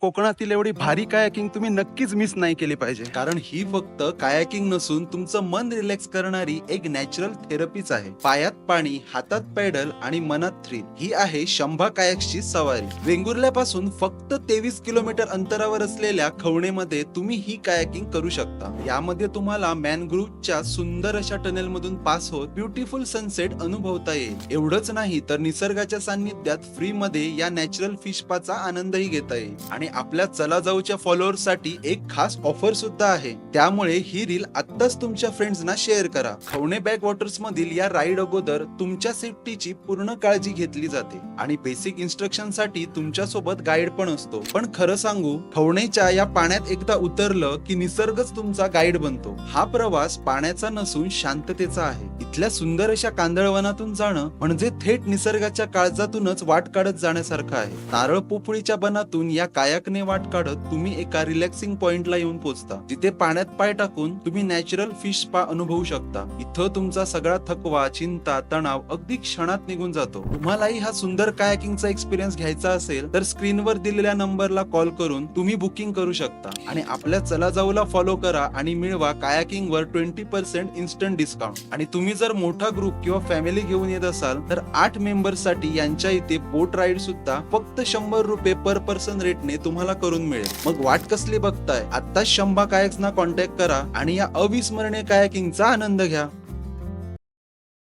कोकणातील एवढी भारी कायाकिंग तुम्ही नक्कीच मिस नाही केली पाहिजे. कारण ही फक्त कायाकिंग नसून तुमचं मन रिलॅक्स करणारी एक नॅचरल थेरपीच आहे. पायात पाणी, हातात पॅडल आणि मनात थ्रिल, ही आहे शंभा कायक्सची सवारी. वेंगुर्ल्यापासून फक्त 23 किलोमीटर अंतरावर असलेल्या खवणेमध्ये तुम्ही ही कायाकिंग करू शकता. यामध्ये तुम्हाला मॅनग्रोव्हच्या सुंदर अशा टनेल मधून पास होत ब्युटिफुल सनसेट अनुभवता येईल. एवढंच नाही तर निसर्गाच्या सान्निध्यात फ्री मध्ये या नॅचरल फिश पाचा आनंदही घेता येईल. आणि आपल्या चला जाऊच्या फॉलोअर्स साठी एक खास ऑफर सुद्धा आहे. त्यामुळे ही रील आत्ताच तुमच्या फ्रेंड्सना शेअर करा. खवणे बॅक वॉटर्स मधील या राईड अगोदर तुमच्या सेफ्टीची पूर्ण काळजी घेतली जाते आणि बेसिक इन्स्ट्रक्शन साठी तुमच्या सोबत गाईड पण असतो. पण खरं सांगू, खवणेच्या या पाण्यात एकदा उतरलं की निसर्गच तुमचा गाईड बनतो. हा प्रवास पाण्याचा नसून शांततेचा आहे. इथल्या सुंदर अशा कांदळवनातून जाणं म्हणजे थेट निसर्गाच्या काळजातूनच वाट काढत जाण्यासारखं आहे. नारळ पोफळीच्या बनातून या कायाकने वाट काढत तुम्ही एका रिलॅक्सिंग पॉइंटला येऊन पोहोचता, जिथे पाण्यात पाय टाकून तुम्ही नॅचरल फिश स्पा अनुभवू शकता. इथं तुमचा सगळा थकवा, चिंता, तणाव अगदी क्षणात निघून जातो. तुम्हालाही हा सुंदर कायाकिंगचा एक्सपिरियन्स घ्यायचा असेल तर स्क्रीनवर दिलेल्या नंबरला कॉल करून तुम्ही बुकिंग करू शकता. आणि आपल्या चला जाऊला फॉलो करा आणि मिळवा कायाकिंग वर 20% इन्स्टंट डिस्काउंट. आणि तुम्ही जर मोठा ग्रुप किंवा फॅमिली घेऊन येत असाल तर 8 मेंबर्स साठी यांच्या इथे बोट राईड सुद्धा फक्त 100 रुपये पर पर्सन रेटने तुम्हाला करून मिळेल. मग वाट कसली बघताय? आत्ताच शंभा कायक्सना कॉन्टॅक्ट करा आणि या अविस्मरणीय कायाकिंगचा आनंद घ्या.